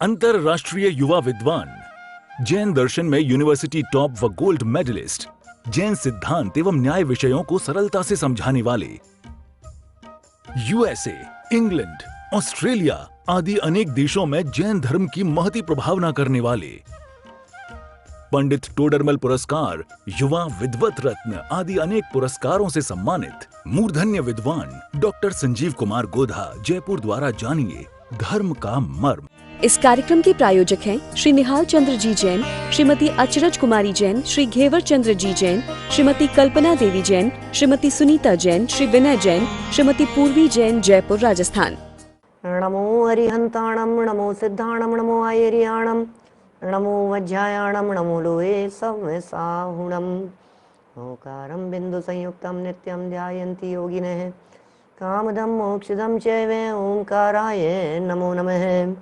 अंतरराष्ट्रीय युवा विद्वान, जैन दर्शन में यूनिवर्सिटी टॉप व गोल्ड मेडलिस्ट, जैन सिद्धांत एवं न्याय विषयों को सरलता से समझाने वाले, यूएसए, इंग्लैंड, ऑस्ट्रेलिया आदि अनेक देशों में जैन धर्म की महती प्रभावना करने वाले, पंडित टोडरमल पुरस्कार, युवा विद्वत रत्न आदि अनेक पुरस्कारों से सम्मानित मूर्धन्य विद्वान डॉक्टर संजीव कुमार गोधा जयपुर द्वारा जानिए धर्म का मर्म। इस कार्यक्रम के प्रायोजक हैं श्री निहाल चंद्र जी जैन, श्रीमती अचरज कुमारी जैन, श्री घेवर चंद्र जी जैन, श्रीमती कल्पना देवी जैन, श्रीमती सुनीता जैन, श्री विनय जैन, श्रीमती पूर्वी जैन, जयपुर राजस्थान। नमो हरिहंताणम, नमो सिद्धाणम, नमो आयरियाणम, नमो वज्रायाणम, नमो लोहे संवसाहुणम। ओंकारं बिंदु संयुक्तं नित्यं ध्यायन्ति योगिनः कामदं मोक्षदं चैव ओंकाराय नमो नमः।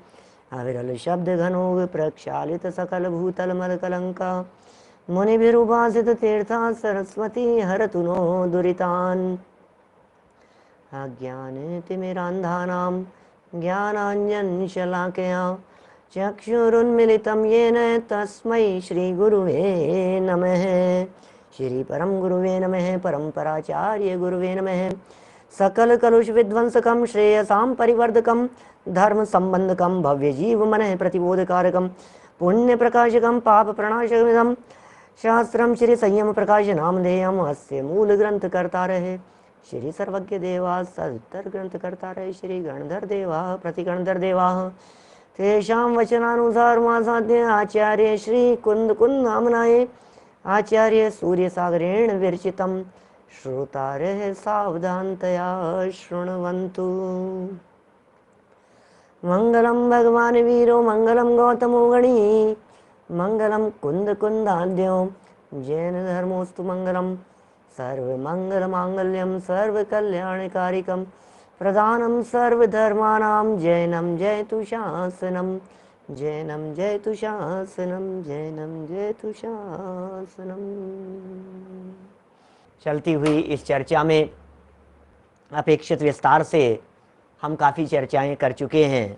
अविरल शब्द घनोग प्रक्षालित सकल भूतल मल कलंका मुनिभिरुपासित तीर्था सरस्वती हरतु नो दुरितान्। अज्ञानतिमिरान्धानां ज्ञानाञ्जनशलाकया चक्षुरुन्मिलितं येन तस्मै श्रीगुरुवे नमः। श्री परम गुरुवे नमः। परम्पराचार्य गुरुवे नमः। सकल कलुष विध्वंसकं श्रेयसां परिवर्धकं धर्म संबंधकं भव्य जीव मन प्रतिबोधकारकं पुण्य प्रकाशकं पाप प्रणाशकमिदं शास्त्रं श्री संयम प्रकाश नामधेयम् अस्य मूल ग्रंथ कर्ता रहे श्री सर्वज्ञ देवा सदुत्तर ग्रंथ कर्ता रहे श्री गणधर देवा प्रतिगणधर देवा तेषां वचनानुसार मासाद्य आचार्य श्री कुंद कुंद नामनाये आचार्य सूर्य सागरेण विरचितं श्रोतारः सावधानतया शृण्वन्तु। मंगलम भगवान वीरो मंगलम गौतमो गणी मंगलम कुंद कुंदाद्यो जैन धर्मोस्तु मंगलम सर्व मंगल मांगल्यम सर्व कल्याणकारिकम प्रधानम सर्व धर्मानां जैनम जयतु शासनम जैनम जयतु शासनम जैनम जयतु शासनम। चलती हुई इस चर्चा में अपेक्षित विस्तार से हम काफ़ी चर्चाएं कर चुके हैं।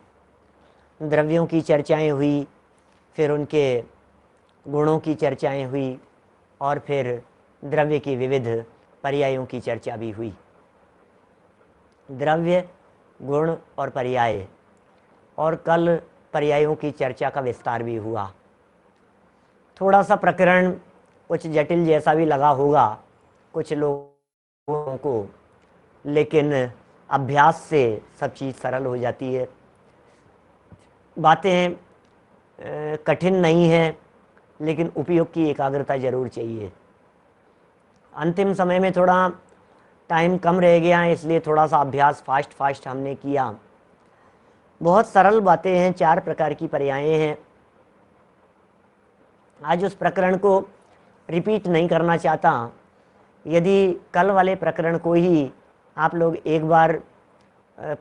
द्रव्यों की चर्चाएं हुई, फिर उनके गुणों की चर्चाएं हुई और फिर द्रव्य की विविध पर्यायों की चर्चा भी हुई। द्रव्य, गुण और पर्याय, और कल पर्यायों की चर्चा का विस्तार भी हुआ। थोड़ा सा प्रकरण कुछ जटिल जैसा भी लगा होगा कुछ लोगों को, लेकिन अभ्यास से सब चीज़ सरल हो जाती है। बातें कठिन नहीं है, लेकिन उपयोग की एकाग्रता जरूर चाहिए। अंतिम समय में थोड़ा टाइम कम रह गया, इसलिए थोड़ा सा अभ्यास फास्ट हमने किया। बहुत सरल बातें हैं, 4 प्रकार की पर्यायें हैं। आज उस प्रकरण को रिपीट नहीं करना चाहता। यदि कल वाले प्रकरण को ही आप लोग एक बार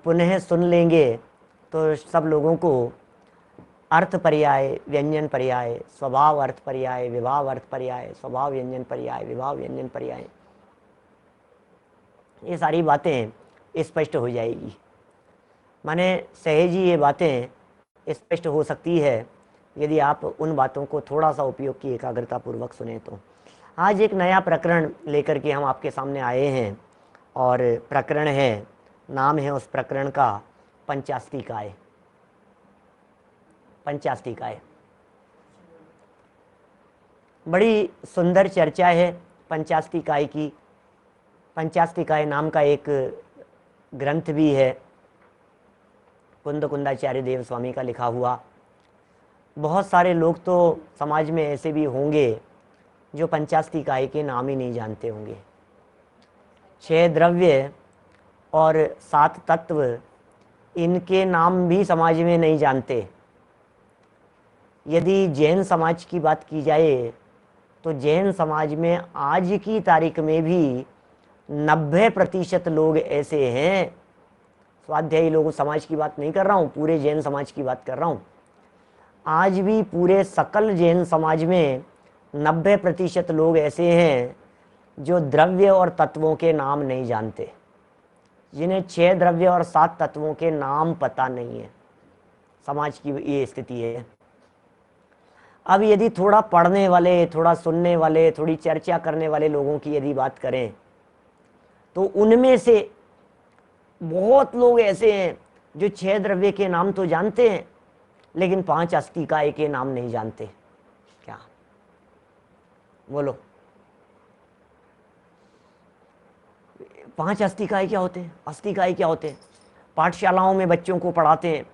पुनः सुन लेंगे तो सब लोगों को अर्थ पर्याय, व्यंजन पर्याय, स्वभाव अर्थ पर्याय, विभाव अर्थ पर्याय, स्वभाव व्यंजन पर्याय, विभाव व्यंजन पर्याय, ये सारी बातें स्पष्ट हो जाएगी। माने सहज ही ये बातें स्पष्ट हो सकती है यदि आप उन बातों को थोड़ा सा उपयोग की एकाग्रता पूर्वक सुने तो। आज एक नया प्रकरण लेकर के हम आपके सामने आए हैं और प्रकरण है, नाम है उस प्रकरण का पंचास्तिकाय। पंचास्तिकाय बड़ी सुंदर चर्चा है पंचास्तिकाय की। पंचास्तिकाय नाम का एक ग्रंथ भी है, कुंद कुंदाचार्य देव स्वामी का लिखा हुआ। बहुत सारे लोग तो समाज में ऐसे भी होंगे जो पंचास्तिकाय के नाम ही नहीं जानते होंगे। 6 द्रव्य और 7 तत्व, इनके नाम भी समाज में नहीं जानते। यदि जैन समाज की बात की जाए तो जैन समाज में आज की तारीख में भी 90% लोग ऐसे हैं, स्वाध्यायी लोगों समाज की बात नहीं कर रहा हूँ, पूरे जैन समाज की बात कर रहा हूँ। आज भी पूरे सकल जैन समाज में 90% लोग ऐसे हैं जो द्रव्य और तत्वों के नाम नहीं जानते, जिन्हें 6 द्रव्य और 7 तत्वों के नाम पता नहीं है। समाज की ये स्थिति है। अब यदि थोड़ा पढ़ने वाले, थोड़ा सुनने वाले, थोड़ी चर्चा करने वाले लोगों की यदि बात करें तो उनमें से बहुत लोग ऐसे हैं जो 6 द्रव्य के नाम तो जानते हैं लेकिन 5 अस्तिकाय के नाम नहीं जानते। क्या बोलो, 5 अस्तिकाय क्या होते हैं? अस्तिकाय क्या होते हैं? पाठशालाओं में बच्चों को पढ़ाते हैं,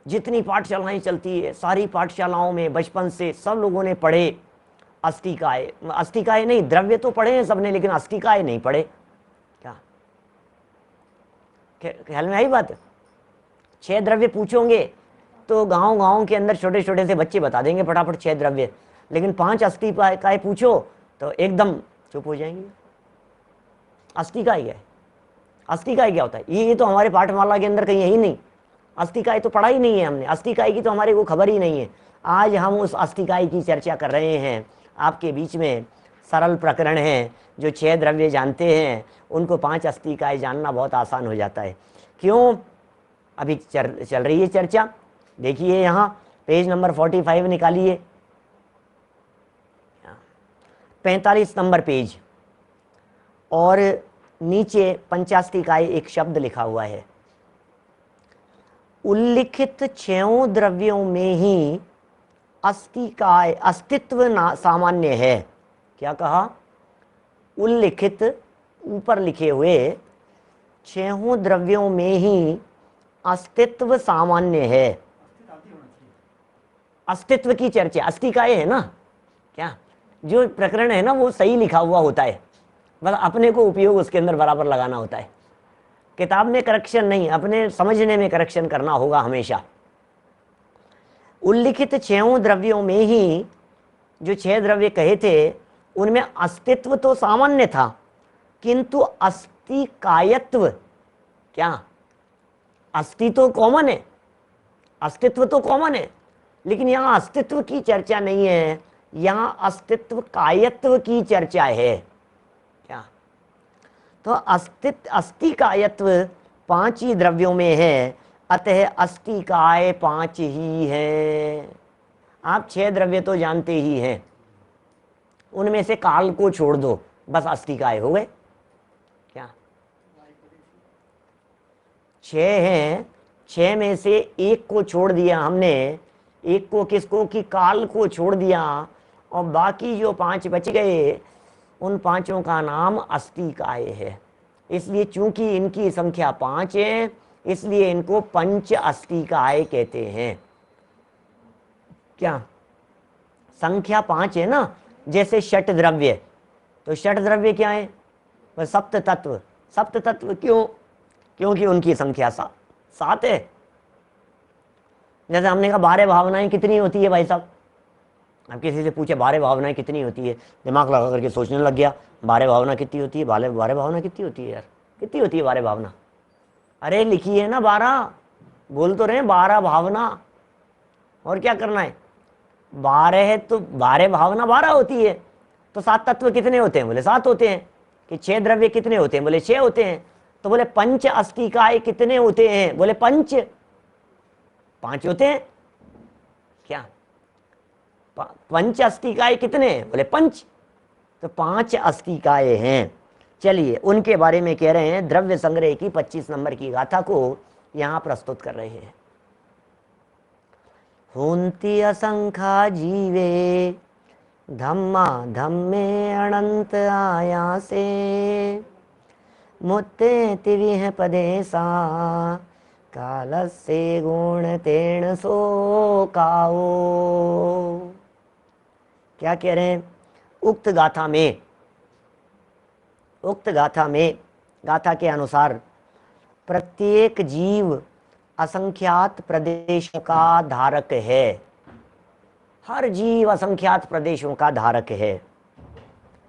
जितनी पाठशालाएं चलती है सारी पाठशालाओं में बचपन से सब लोगों ने पढ़े अस्तिकाय। अस्तिकाय नहीं, द्रव्य तो पढ़े हैं सबने लेकिन अस्तिकाय नहीं पढ़े। क्या ख्याल में आई बात? 6 द्रव्य पूछोगे तो गांव गांव के अंदर छोटे छोटे से बच्चे बता देंगे फटाफट 6 द्रव्य, लेकिन 5 अस्तिकाय पूछो तो एकदम चुप हो जाएंगे। अस्तिकाय क्या है? अस्तिकाय क्या होता है? ये तो हमारे पाठमाला के अंदर कहीं है ही नहीं। अस्तिकाय तो पढ़ा ही नहीं है हमने, अस्तिकाय की तो हमारे को खबर ही नहीं है। आज हम उस अस्तिकाय की चर्चा कर रहे हैं आपके बीच में। सरल प्रकरण है, जो 6 द्रव्य जानते हैं उनको 5 अस्तिकाय जानना बहुत आसान हो जाता है। क्यों? अभी चल रही है चर्चा। देखिए यहाँ पेज नंबर 45 निकालिए, 45 नंबर पेज, और नीचे पंचास्तिकाय एक शब्द लिखा हुआ है। उल्लिखित 6 द्रव्यों में ही अस्तिकाय अस्तित्व सामान्य है। क्या कहा? उल्लिखित, ऊपर लिखे हुए 6 द्रव्यों में ही अस्तित्व सामान्य है। अस्तित्व की चर्चा, अस्तिकाय है ना। क्या जो प्रकरण है ना वो सही लिखा हुआ होता है, बस अपने को उपयोग उसके अंदर बराबर लगाना होता है। किताब में करेक्शन नहीं, अपने समझने में करेक्शन करना होगा हमेशा। उल्लिखित 6 द्रव्यों में ही जो 6 द्रव्य कहे थे उनमें अस्तित्व तो सामान्य था किंतु अस्तिकायत्व, क्या अस्थि तो कॉमन है, अस्तित्व तो कॉमन है, लेकिन यहाँ अस्तित्व की चर्चा नहीं है, यहाँ अस्तित्व कायत्व की चर्चा है। क्या तो अस्तिकायत्व 5 ही द्रव्यों में है, अतः अस्तिकाय 5 ही है। आप 6 द्रव्य तो जानते ही हैं, उनमें से काल को छोड़ दो, बस अस्तिकाय हो गए। क्या 6 हैं, 6 में से एक को छोड़ दिया हमने, एक को किसको? कि काल को छोड़ दिया, और बाकी जो 5 बच गए उन 5 का नाम अस्तिकाय है। इसलिए चूंकि इनकी संख्या 5 है इसलिए इनको पंच अस्तिकाय कहते हैं। क्या संख्या 5 है ना, जैसे षट द्रव्य, तो षट द्रव्य क्या है? वह सप्त तत्व। सप्त तत्व क्यों? क्योंकि उनकी संख्या 7 है। जैसे हमने कहा 12 भावनाएं कितनी होती है भाई साहब? अब किसी से पूछे 12 भावनाएं कितनी होती है, दिमाग लगा करके सोचने लग गया 12 भावना कितनी होती है, 12 भावना कितनी होती है यार, कितनी होती है 12 भावना? अरे लिखी है ना 12, बोल तो रहे 12 भावना, और क्या करना है? 12 है तो 12 भावना 12 होती है। तो 7 तत्व कितने होते हैं? बोले 7 होते हैं। कि 6 द्रव्य कितने होते हैं? बोले 6 होते हैं। तो बोले पंच अस्तिकाय कितने होते हैं? बोले 5 होते हैं। क्या पंच अस्तिकाय कितने? बोले 5। तो 5 अस्तिकाय हैं। चलिए उनके बारे में कह रहे हैं। द्रव्य संग्रह की 25 नंबर की गाथा को यहां प्रस्तुत कर रहे हैं। होन्ति असंख्या जीवे धम्मा धम्मे अनंत आयासे मुत्ते तिविह पदेसा कालस्य गुण तेण सो काओ। क्या कह रहे हैं? उक्त गाथा में गाथा के अनुसार प्रत्येक जीव असंख्यात प्रदेशों का धारक है। हर जीव असंख्यात प्रदेशों का धारक है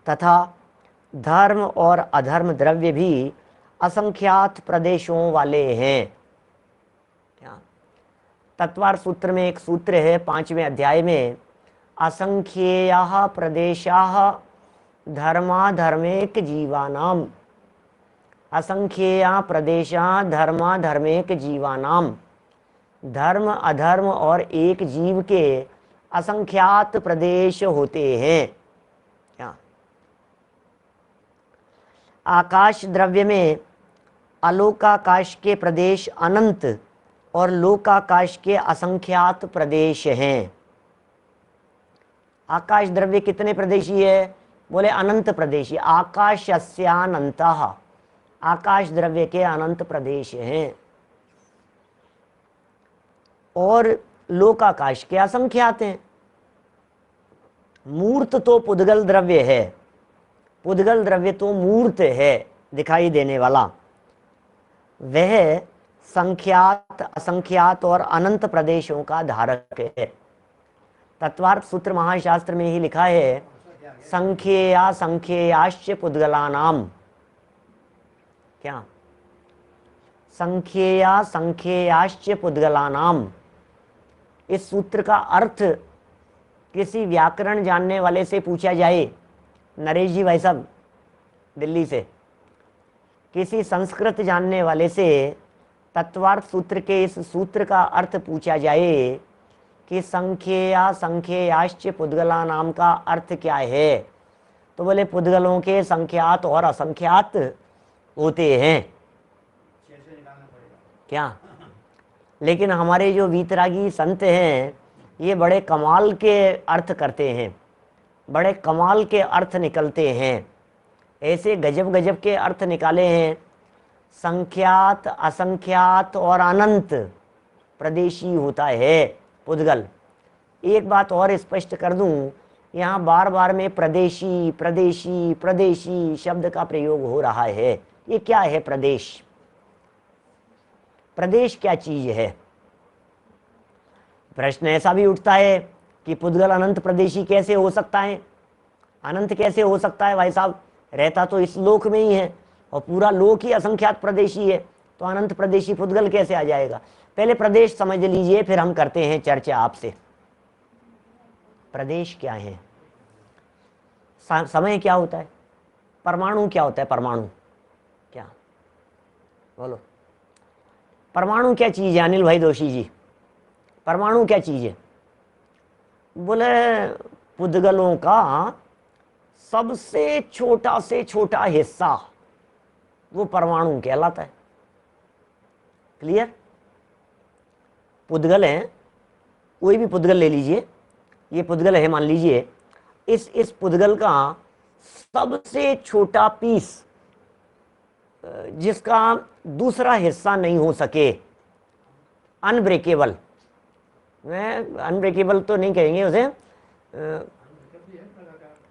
तथा धर्म और अधर्म द्रव्य भी असंख्यात प्रदेशों वाले हैं। क्या तत्वार सूत्र में एक सूत्र है 5वें अध्याय में, असंख्येयः प्रदेशाः धर्माधर्मेक जीवानाम। असंख्येया प्रदेशा धर्माधर्मेक जीवानाम। धर्म अधर्म और एक जीव के असंख्यात प्रदेश होते हैं। क्या आकाश द्रव्य में अलोकाकाश के प्रदेश अनंत और लोकाकाश के असंख्यात प्रदेश हैं। आकाश द्रव्य कितने प्रदेशी है? बोले अनंत प्रदेशी। आकाशस्यानंतः, आकाश द्रव्य के अनंत प्रदेश हैं। और लोकाकाश के असंख्यात हैं। मूर्त तो पुद्गल द्रव्य है, पुद्गल द्रव्य तो मूर्त है, दिखाई देने वाला। वह संख्यात असंख्यात और अनंत प्रदेशों का धारक है। तत्वार्थ सूत्र महाशास्त्र में ही लिखा है, संख्येया संख्येयाश्च पुद्गलानाम। क्या संख्येया संख्येयाश्च पुद्गलानाम, इस सूत्र का अर्थ किसी व्याकरण जानने वाले से पूछा जाए, नरेश जी भाई साहब दिल्ली से, किसी संस्कृत जानने वाले से तत्वार्थ सूत्र के इस सूत्र का अर्थ पूछा जाए कि संख्येया संख्येयाश्च पुद्गला नाम का अर्थ क्या है, तो बोले पुद्गलों के संख्यात और असंख्यात होते हैं। क्या लेकिन हमारे जो वीतरागी संत हैं ये बड़े कमाल के अर्थ करते हैं, बड़े कमाल के अर्थ निकलते हैं। ऐसे गजब गजब के अर्थ निकाले हैं। संख्यात असंख्यात और अनंत प्रदेशी होता है पुद्गल। एक बात और स्पष्ट कर दूं, यहाँ बार बार में प्रदेशी प्रदेशी प्रदेशी शब्द का प्रयोग हो रहा है। ये क्या है प्रदेश? प्रदेश क्या चीज है? प्रश्न ऐसा भी उठता है कि पुद्गल अनंत प्रदेशी कैसे हो सकता है? अनंत कैसे हो सकता है भाई साहब? रहता तो इस लोक में ही है और पूरा लोक ही असंख्यात प्रदेशी है, तो अनंत प्रदेशी पुद्गल कैसे आ जाएगा? पहले प्रदेश समझ लीजिए, फिर हम करते हैं चर्चा आपसे। प्रदेश क्या है? समय क्या होता है? परमाणु क्या होता है? परमाणु क्या? बोलो, परमाणु क्या चीज है? अनिल भाई दोषी जी, परमाणु क्या चीज है? बोले पुद्गलों का सबसे छोटा से छोटा हिस्सा वो परमाणु कहलाता है। क्लियर? पुद्गल है, कोई भी पुद्गल ले लीजिए, ये पुद्गल है मान लीजिए, इस पुद्गल का सबसे छोटा पीस जिसका दूसरा हिस्सा नहीं हो सके, अनब्रेकेबल, मैं अनब्रेकेबल तो नहीं कहेंगे उसे,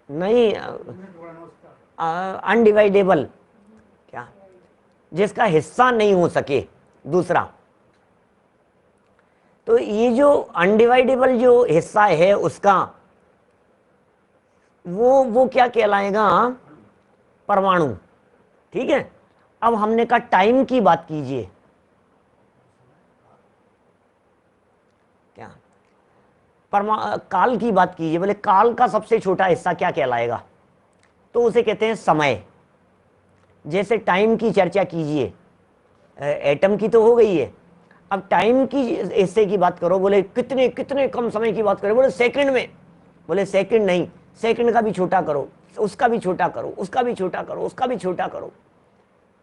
नहीं, अनडिवाइडेबल, क्या, जिसका हिस्सा नहीं हो सके दूसरा, तो ये जो अनडिवाइडेबल जो हिस्सा है उसका वो क्या कहलाएगा? परमाणु। ठीक है, अब हमने कहा टाइम की बात कीजिए, क्या काल की बात कीजिए, बोले काल का सबसे छोटा हिस्सा क्या कहलाएगा? तो उसे कहते हैं समय। जैसे टाइम की चर्चा कीजिए, एटम की तो हो गई है, अब टाइम की हिस्से की बात करो, बोले कितने कितने कम समय की बात करो, बोले सेकंड में, बोले सेकंड नहीं, सेकंड का भी छोटा करो, उसका भी छोटा करो, उसका भी छोटा करो, उसका भी छोटा करो,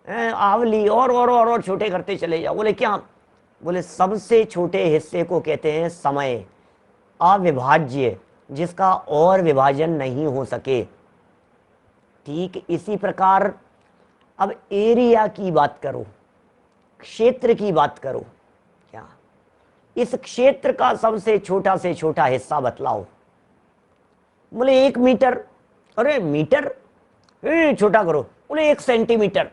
आवली और छोटे करते चले जाओ। बोले क्या? बोले सबसे छोटे हिस्से को कहते हैं समय, अविभाज्य, जिसका और विभाजन नहीं हो सके। ठीक इसी प्रकार अब एरिया की बात करो, क्षेत्र की बात करो, क्या इस क्षेत्र का सबसे छोटा से छोटा हिस्सा बतलाओ? बोले 1 मीटर। अरे मीटर छोटा करो, बोले 1 सेंटीमीटर,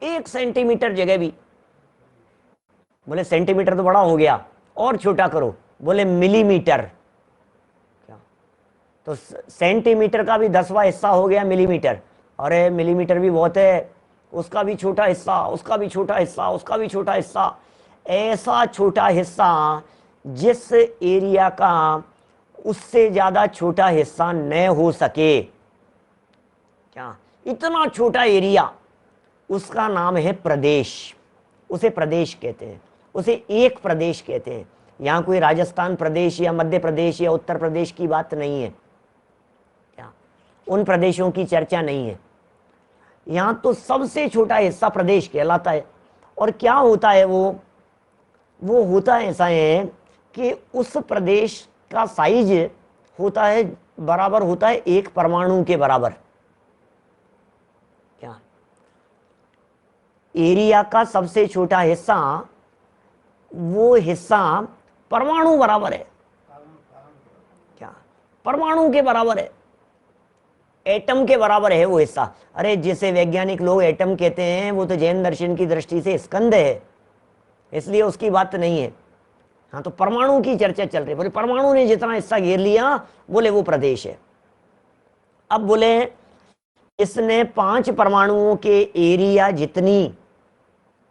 1 सेंटीमीटर जगह भी, बोले सेंटीमीटर तो बड़ा हो गया, और छोटा करो, बोले मिलीमीटर। क्या? तो सेंटीमीटर का भी 10वां हिस्सा हो गया मिलीमीटर। अरे मिलीमीटर भी बहुत है, उसका भी छोटा हिस्सा, उसका भी छोटा हिस्सा, उसका भी छोटा हिस्सा, ऐसा छोटा हिस्सा जिस एरिया का उससे ज्यादा छोटा हिस्सा न हो सके। क्या? इतना छोटा एरिया, उसका नाम है प्रदेश, उसे प्रदेश कहते हैं। उसे एक प्रदेश कहते हैं। यहाँ कोई राजस्थान प्रदेश या मध्य प्रदेश या उत्तर प्रदेश की बात नहीं है, क्या उन प्रदेशों की चर्चा नहीं है। यहाँ तो सबसे छोटा हिस्सा प्रदेश कहलाता है। और क्या होता है वो होता है ऐसा है कि उस प्रदेश का साइज होता है, बराबर होता है एक परमाणु के बराबर। क्या एरिया का सबसे छोटा हिस्सा, वो हिस्सा परमाणु बराबर है। क्या परमाणु के बराबर है, एटम के बराबर है वो हिस्सा। अरे जिसे वैज्ञानिक लोग एटम कहते हैं वो तो जैन दर्शन की दृष्टि से स्कंद है, इसलिए उसकी बात नहीं है। हाँ, तो परमाणु की चर्चा चल रही है। बोले परमाणु ने जितना हिस्सा घेर लिया, बोले वो प्रदेश है। अब बोले इसने 5 परमाणुओं के एरिया जितनी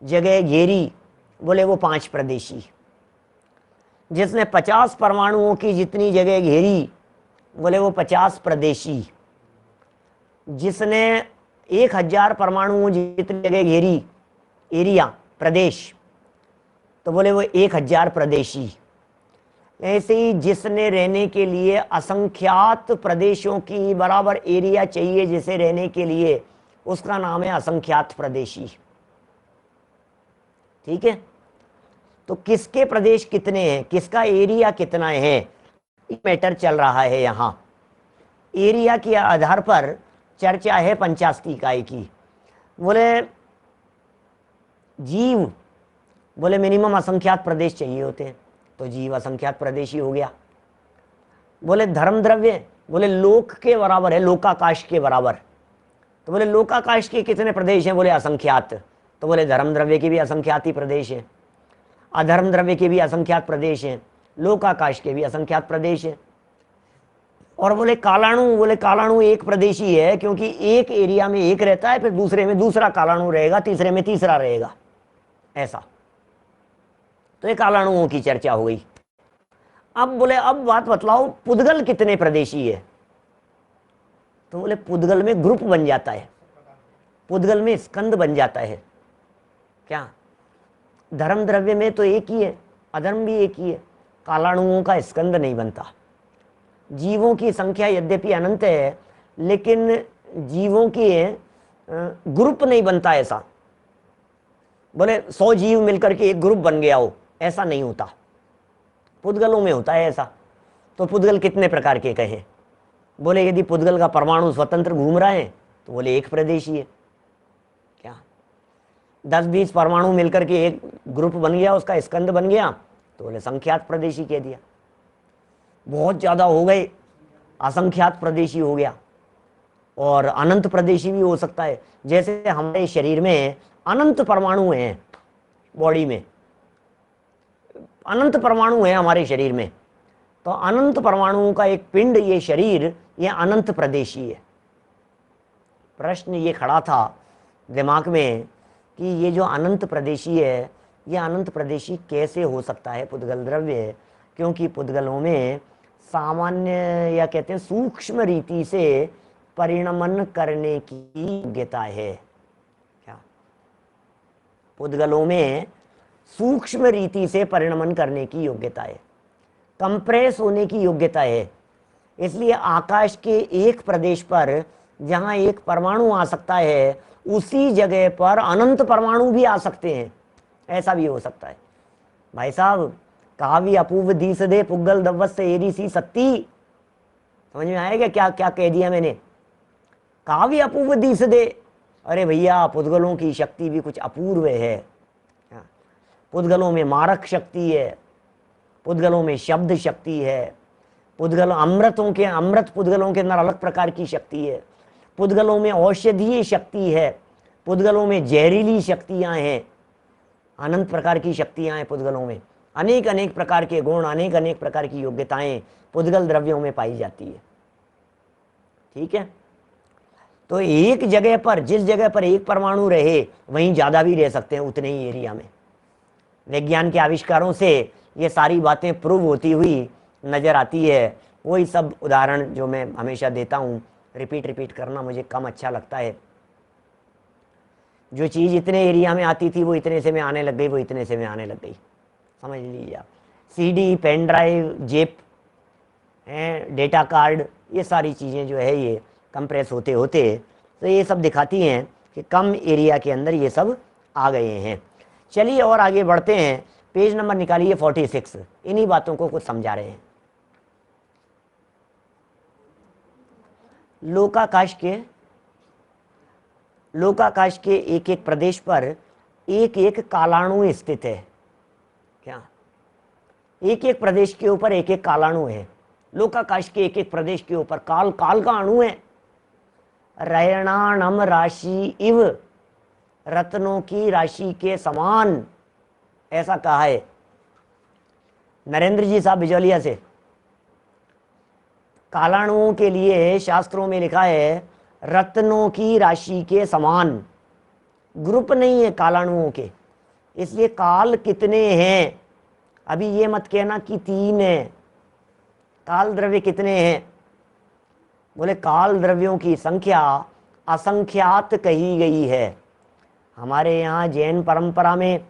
जगह घेरी, बोले वो 5 प्रदेशी। जिसने 50 परमाणुओं की जितनी जगह घेरी, बोले वो 50 प्रदेशी। जिसने 1000 परमाणुओं जितनी जगह घेरी, एरिया प्रदेश, तो बोले वो 1000 प्रदेशी। ऐसे ही जिसने रहने के लिए असंख्यात प्रदेशों की बराबर एरिया चाहिए जिसे रहने के लिए, उसका नाम है असंख्यात प्रदेशी। ठीक है, तो किसके प्रदेश कितने हैं, किसका एरिया कितना है, ये मैटर चल रहा है। यहां एरिया के आधार पर चर्चा है 85 इकाई की। बोले जीव, बोले मिनिमम असंख्यात प्रदेश चाहिए होते हैं, तो जीव असंख्यात प्रदेशी हो गया। बोले धर्म द्रव्य, बोले लोक के बराबर है, लोकाकाश के बराबर। तो बोले लोकाकाश के कितने प्रदेश हैं, बोले असंख्यात। तो बोले धर्म द्रव्य के भी असंख्यात ही प्रदेश हैं, अधर्म द्रव्य के भी असंख्यात प्रदेश हैं, लोकाकाश के भी असंख्यात प्रदेश हैं। और बोले कालाणु, बोले कालाणु एक प्रदेशी है, क्योंकि एक एरिया में एक रहता है, फिर दूसरे में दूसरा कालाणु रहेगा, तीसरे में तीसरा रहेगा, ऐसा। तो ये कालाणुओं की चर्चा हो गई। अब बोले अब बात बतलाओ पुद्गल कितने प्रदेशी है। तो बोले पुद्गल में ग्रुप बन जाता है, पुद्गल में स्कंद बन जाता है। क्या धर्म द्रव्य में तो एक ही है, अधर्म भी एक ही है, कालाणुओं का स्कंद नहीं बनता। जीवों की संख्या यद्यपि अनंत है, लेकिन जीवों के ग्रुप नहीं बनता ऐसा। बोले 100 जीव मिलकर के एक ग्रुप बन गया हो, ऐसा नहीं होता, पुद्गलों में होता है ऐसा। तो पुद्गल कितने प्रकार के कहे। बोले यदि पुद्गल का परमाणु स्वतंत्र घूम रहा है तो बोले एक प्रदेशी है। क्या 10-20 परमाणु मिलकर के एक ग्रुप बन गया, उसका स्कंद बन गया, तो बोले संख्यात प्रदेशी कह दिया। बहुत ज्यादा हो गए, असंख्यात प्रदेशी हो गया, और अनंत प्रदेशी भी हो सकता है। जैसे हमारे शरीर में अनंत परमाणु हैं, बॉडी में अनंत परमाणु हैं हमारे शरीर में, तो अनंत परमाणुओं का एक पिंड, ये शरीर, ये अनंत प्रदेशी है। प्रश्न ये खड़ा था दिमाग में कि ये जो अनंत प्रदेशी है, ये अनंत प्रदेशी कैसे हो सकता है पुद्गल द्रव्य, क्योंकि पुद्गलों में सामान्य या कहते हैं सूक्ष्म रीति से परिणमन करने की योग्यता है। क्या पुद्गलों में सूक्ष्म रीति से परिणमन करने की योग्यता है, कंप्रेस होने की योग्यता है। इसलिए आकाश के एक प्रदेश पर जहां एक परमाणु आ सकता है, उसी जगह पर अनंत परमाणु भी आ सकते हैं, ऐसा भी हो सकता है। भाई साहब, काव्य अपूर्व दीस दे पुग्गल दव्वस एरी सी सत्ती, समझ में आएगा क्या क्या कह दिया मैंने। काव्य अपूर्व दीस दे, अरे भैया पुद्गलों की शक्ति भी कुछ अपूर्व है। पुद्गलों में मारक शक्ति है, पुद्गलों में शब्द शक्ति है, पुद्गल अमृत पुद्गलों के अंदर अलग प्रकार की शक्ति है, पुद्गलों में औषधीय शक्ति है, पुद्गलों में जहरीली शक्तियां हैं, अनंत प्रकार की शक्तियां हैं पुद्गलों में। अनेक अनेक प्रकार के गुण, अनेक अनेक प्रकार की योग्यताएं पुद्गल द्रव्यों में पाई जाती है। ठीक है, तो एक जगह पर, जिस जगह पर एक परमाणु रहे, वहीं ज्यादा भी रह सकते हैं उतने ही एरिया में। विज्ञान के आविष्कारों से ये सारी बातें प्रूव होती हुई नजर आती है। वही सब उदाहरण जो मैं हमेशा देता हूँ, रिपीट करना मुझे कम अच्छा लगता है। जो चीज़ इतने एरिया में आती थी वो इतने से में आने लग गई, वो इतने से में आने लग गई। समझ लीजिए आप। सीडी, पेन ड्राइव, जेप, डेटा कार्ड, ये सारी चीज़ें जो है ये कंप्रेस होते होते तो ये सब दिखाती हैं कि कम एरिया के अंदर ये सब आ गए हैं। चलिए और आगे बढ़ते हैं, पेज नंबर निकालिए 46, इन्हीं बातों को कुछ समझा रहे हैं। लोकाकाश के एक एक प्रदेश पर एक एक कालाणु स्थित है। क्या? एक एक प्रदेश के ऊपर एक एक कालाणु है। लोकाकाश के एक एक प्रदेश के ऊपर काल का अणु है। रयणानम राशि इव, रत्नों की राशि के समान, ऐसा कहा है नरेंद्र जी साहब बिजौलिया से। कालाणुओं के लिए शास्त्रों में लिखा है रत्नों की राशि के समान। ग्रुप नहीं है कालाणुओं के, इसलिए काल कितने हैं अभी ये मत कहना कि 3 है। काल द्रव्य कितने हैं? बोले काल द्रव्यों की संख्या असंख्यात कही गई है। हमारे यहाँ जैन परंपरा में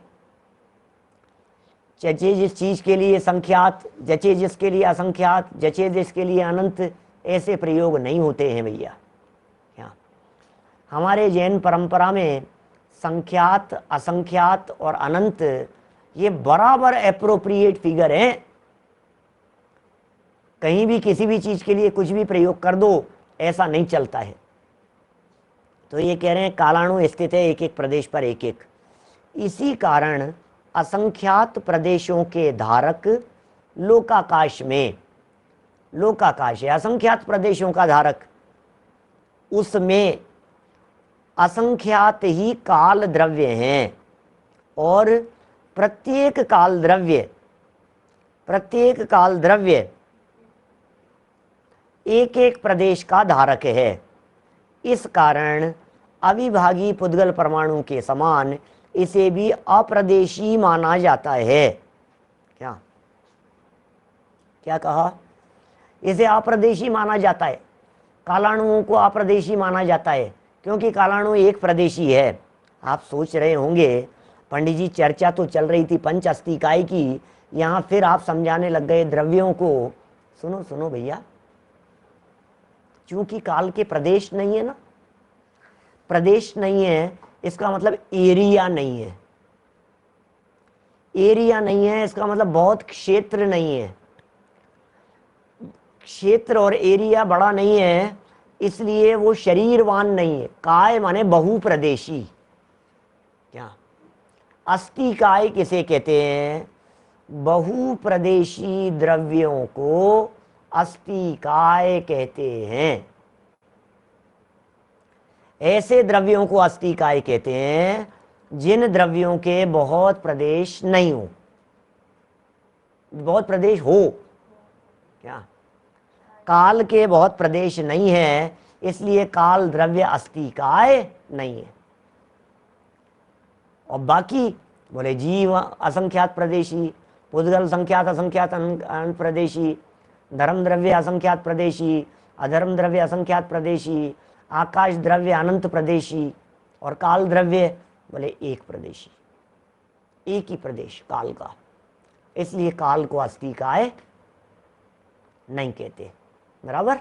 जचे जिस चीज के लिए संख्यात, जचे जिसके लिए असंख्यात, जचे जिसके लिए अनंत, ऐसे प्रयोग नहीं होते हैं भैया। हमारे जैन परंपरा में संख्यात, असंख्यात और अनंत ये बराबर एप्रोप्रिएट फिगर हैं। कहीं भी किसी भी चीज के लिए कुछ भी प्रयोग कर दो, ऐसा नहीं चलता है। तो ये कह रहे हैं कालाणु स्थित है एक एक प्रदेश पर एक एक। इसी कारण असंख्यात प्रदेशों के धारक लोकाकाश में, लोकाकाश है असंख्यात प्रदेशों का धारक, उसमें असंख्यात ही काल द्रव्य हैं और प्रत्येक काल द्रव्य एक एक प्रदेश का धारक है। इस कारण अविभागी पुद्गल परमाणु के समान इसे भी अप्रदेशी माना जाता है। क्या क्या कहा? इसे अप्रदेशी माना जाता है। कालाणुओं को अप्रदेशी माना जाता है क्योंकि कालाणु एक प्रदेशी है। आप सोच रहे होंगे पंडित जी चर्चा तो चल रही थी पंच अस्थिकाय की, यहाँ फिर आप समझाने लग गए द्रव्यों को। सुनो सुनो भैया, क्योंकि काल के प्रदेश नहीं है ना, प्रदेश नहीं है इसका मतलब एरिया नहीं है। एरिया नहीं है इसका मतलब बहुत क्षेत्र नहीं है। क्षेत्र और एरिया बड़ा नहीं है इसलिए वो शरीरवान नहीं है। काय माने बहुप्रदेशी। क्या? अस्थिकाय किसे कहते हैं? बहुप्रदेशी द्रव्यों को अस्थिकाय कहते हैं। ऐसे द्रव्यों को अस्थिकाय कहते हैं जिन द्रव्यों के बहुत प्रदेश नहीं हो, बहुत प्रदेश हो। क्या? काल के बहुत प्रदेश नहीं है इसलिए काल द्रव्य अस्थिकाय नहीं है। और बाकी बोले जीव असंख्यात प्रदेशी, पुद्गल संख्यात असंख्यात अनंत प्रदेशी, धर्म द्रव्य असंख्यात प्रदेशी, अधर्म द्रव्य असंख्यात प्रदेशी, आकाश द्रव्य अनंत प्रदेशी और काल द्रव्य बोले एक प्रदेशी, एक ही प्रदेश काल का। इसलिए काल को अस्थिकाय नहीं कहते। बराबर?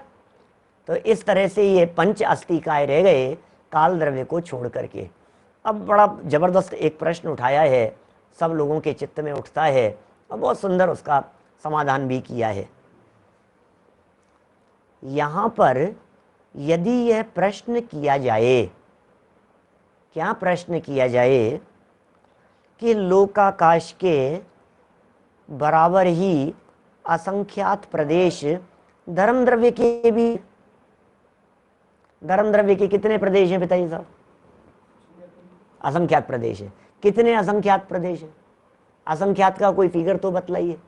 तो इस तरह से ये पंच अस्थिकाय रह गए काल द्रव्य को छोड़ करके। अब बड़ा जबरदस्त एक प्रश्न उठाया है, सब लोगों के चित्त में उठता है और बहुत सुंदर उसका समाधान भी किया है। यहां पर यदि यह प्रश्न किया जाए, क्या प्रश्न किया जाए कि लोकाकाश के बराबर ही असंख्यात प्रदेश धर्म द्रव्य के भी, धर्म द्रव्य के कितने प्रदेश हैं बताइए साहब? असंख्यात प्रदेश है। कितने असंख्यात प्रदेश है? असंख्यात का कोई फिगर तो बतलाइए।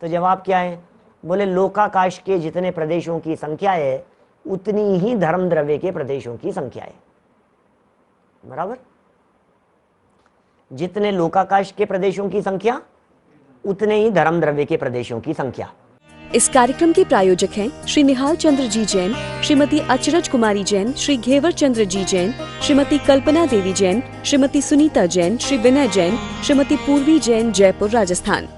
तो जवाब क्या है? बोले लोकाकाश के जितने प्रदेशों की संख्या है उतनी ही धर्म द्रव्य के प्रदेशों की संख्या है। बराबर? जितने लोकाकाश के प्रदेशों की संख्या उतने ही धर्म द्रव्य के प्रदेशों की संख्या। इस कार्यक्रम के प्रायोजक हैं श्री निहाल चंद्र जी जैन, श्रीमती अचरज कुमारी जैन, श्री घेवर चंद्र जी जैन, श्रीमती कल्पना देवी जैन, श्रीमती सुनीता जैन, श्री विनय जैन, श्रीमती पूर्वी जैन, जयपुर, राजस्थान।